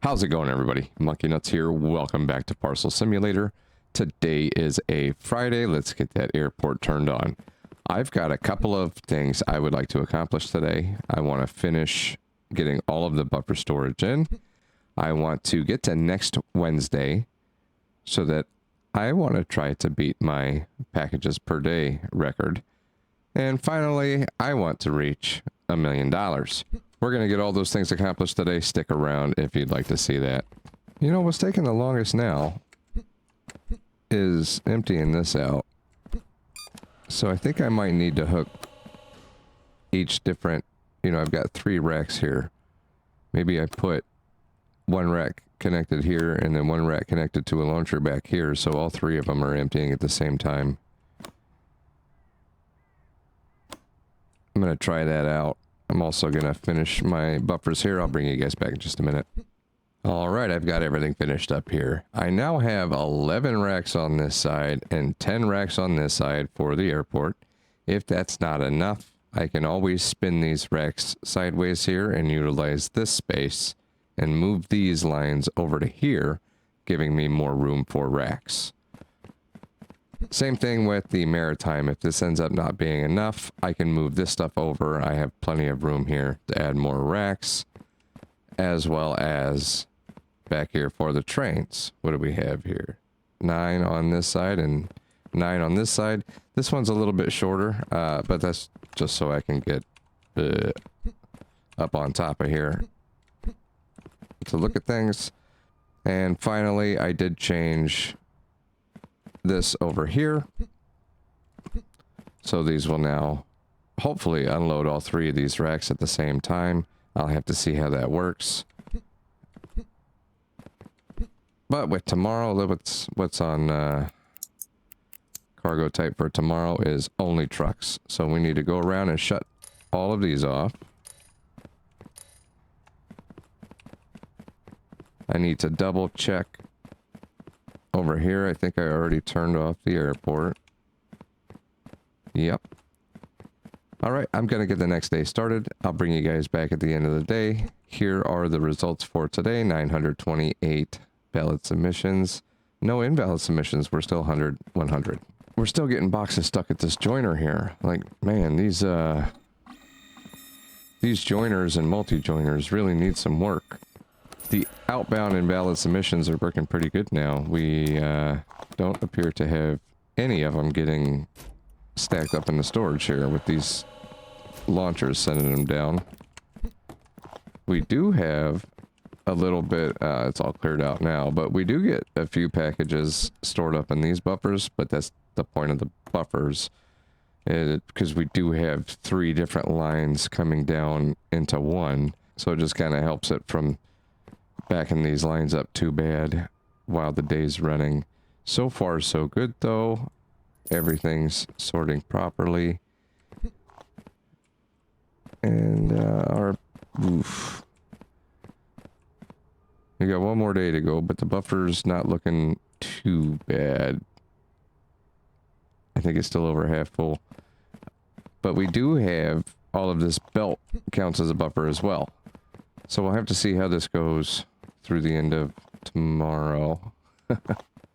How's it going, everybody? MonkeyNutz here. Welcome back to Parcel Simulator. Today is a Friday. Let's get that airport turned on. I've got a couple of things I would like to accomplish today. I want to finish getting all of the buffer storage in. I want to get to next Wednesday so that I want to try to beat my packages per day record. And finally, I want to reach $1 million. We're going to get all those things accomplished today. Stick around if you'd like to see that. You know, what's taking the longest now is emptying this out. So I think I might need to hook each different, you know, I've got 3 racks here. Maybe I put 1 rack connected here and then 1 rack connected to a launcher back here, so all 3 of them are emptying at the same time. I'm going to try that out. I'm also going to finish my buffers here. I'll bring you guys back in just a minute. Alright, I've got everything finished up here. I now have 11 racks on this side and 10 racks on this side for the airport. If that's not enough, I can always spin these racks sideways here and utilize this space and move these lines over to here, giving me more room for racks. Same thing with the maritime. If this ends up not being enough, I can move this stuff over. I have plenty of room here to add more racks, as well as back here for the trains. What do we have here? 9 on this side and 9 on this side. This one's a little bit shorter, but that's just so I can get up on top of here to look at things. And finally, I did change this over here, so these will now hopefully unload all 3 of these racks at the same time. I'll have to see how that works, but with tomorrow, what's on cargo type for tomorrow is only trucks, so we need to go around and shut all of these off. I need to double check over here. I think I already turned off the airport. Yep. Alright, I'm going to get the next day started. I'll bring you guys back at the end of the day. Here are the results for today. 928 valid submissions. No invalid submissions. We're still 100. We're still getting boxes stuck at this joiner here. Like, man, these joiners and multi-joiners really need some work. The outbound invalid submissions are working pretty good now. We don't appear to have any of them getting stacked up in the storage here with these launchers sending them down. We do have a little bit, it's all cleared out now, but we do get a few packages stored up in these buffers, but that's the point of the buffers, because we do have 3 different lines coming down into one, so it just kind of helps it from backing these lines up too bad while the day's running. So far, so good, though. Everything's sorting properly. And oof. We got 1 more day to go, but the buffer's not looking too bad. I think it's still over half full. But we do have all of this belt counts as a buffer as well. So we'll have to see how this goes through the end of tomorrow.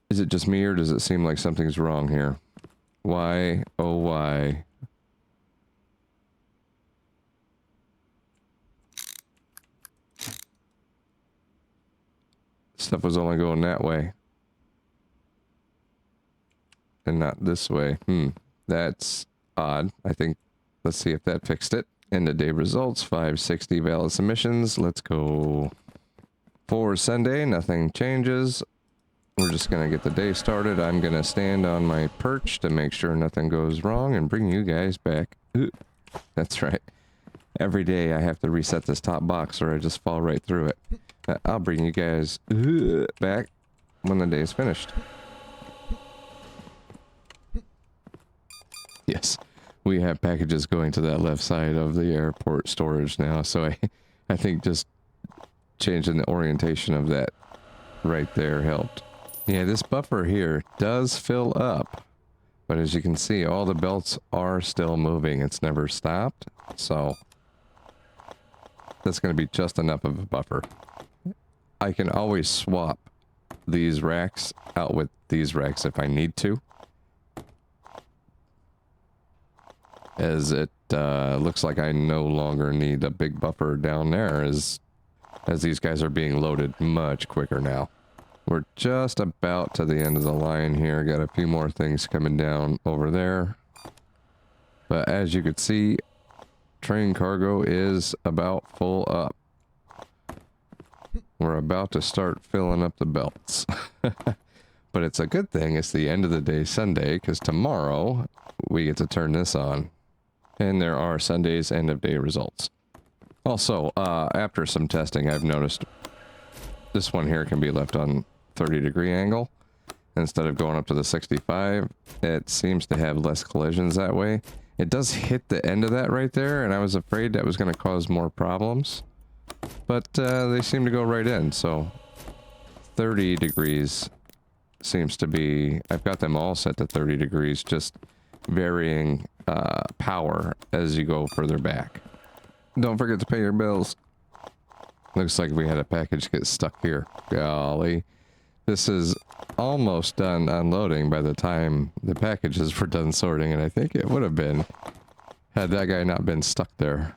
Is it just me, or does it seem like something's wrong here? Why, oh why? Stuff was only going that way and not this way. That's odd. I think, let's see if that fixed it. End of day results, 560 valid submissions. Let's go. For Sunday, nothing changes. We're just going to get the day started. I'm going to stand on my perch to make sure nothing goes wrong and bring you guys back. That's right. Every day I have to reset this top box or I just fall right through it. I'll bring you guys back when the day is finished. Yes, we have packages going to that left side of the airport storage now, so I think just changing the orientation of that right there helped. Yeah, this buffer here does fill up, but as you can see, all the belts are still moving. It's never stopped, so that's going to be just enough of a buffer. I can always swap these racks out with these racks if I need to. As it looks like I no longer need a big buffer down there as these guys are being loaded much quicker now. We're just about to the end of the line here. Got a few more things coming down over there. But as you can see, train cargo is about full up. We're about to start filling up the belts. But it's a good thing it's the end of the day Sunday, because tomorrow we get to turn this on. And there are Sunday's end of day results. Also, after some testing, I've noticed this one here can be left on 30-degree angle. Instead of going up to the 65, it seems to have less collisions that way. It does hit the end of that right there, and I was afraid that was going to cause more problems. But they seem to go right in, so 30 degrees seems to be... I've got them all set to 30 degrees, just varying power as you go further back. Don't forget to pay your bills. Looks like we had a package get stuck here. Golly. This is almost done unloading by the time the packages were done sorting, and I think it would have been had that guy not been stuck there.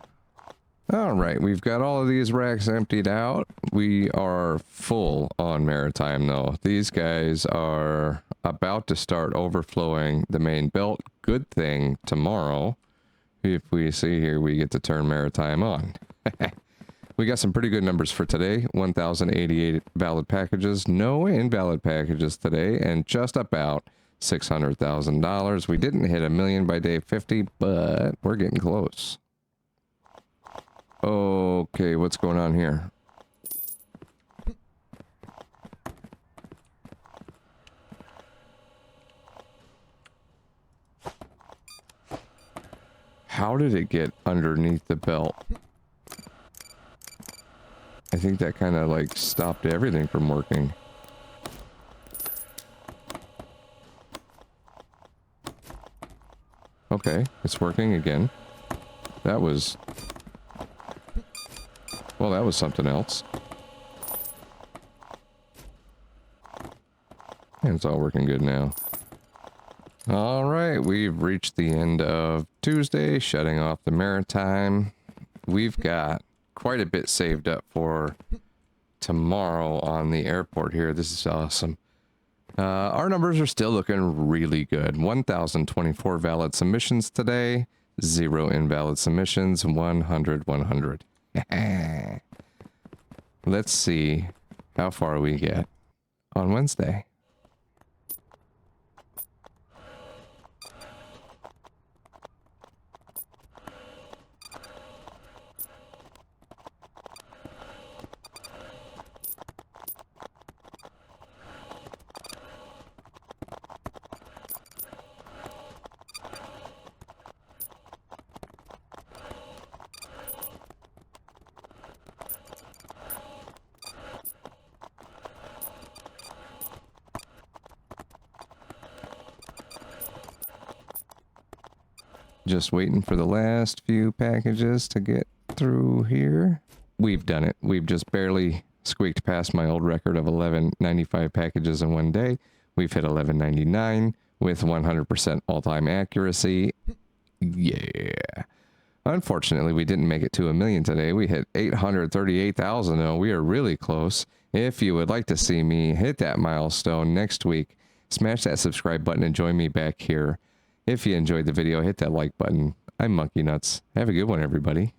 Alright, we've got all of these racks emptied out. We are full on maritime though. These guys are about to start overflowing the main belt. Good thing tomorrow, if we see here, we get to turn maritime on. We got some pretty good numbers for today. 1,088 valid packages, no invalid packages today, and just about $600,000. We didn't hit 1 million by day 50, but we're getting close. Okay, what's going on here? How did it get underneath the belt? I think that kind of like stopped everything from working. Okay, it's working again. That was... Well, that was something else. And it's all working good now. Alright, we've reached the end of Tuesday, shutting off the maritime. We've got quite a bit saved up for tomorrow on the airport here. This is awesome. Our numbers are still looking really good. 1,024 valid submissions today, 0 invalid submissions, 100. Let's see how far we get on Wednesday. Just waiting for the last few packages to get through here. We've done it. We've just barely squeaked past my old record of 1195 packages in one day. We've hit 1199 with 100% all-time accuracy. Yeah. Unfortunately, we didn't make it to 1 million today. We hit 838,000 though. We are really close. If you would like to see me hit that milestone next week, smash that subscribe button and join me back here. If you enjoyed the video, hit that like button. I'm MonkeyNutz. Have a good one, everybody.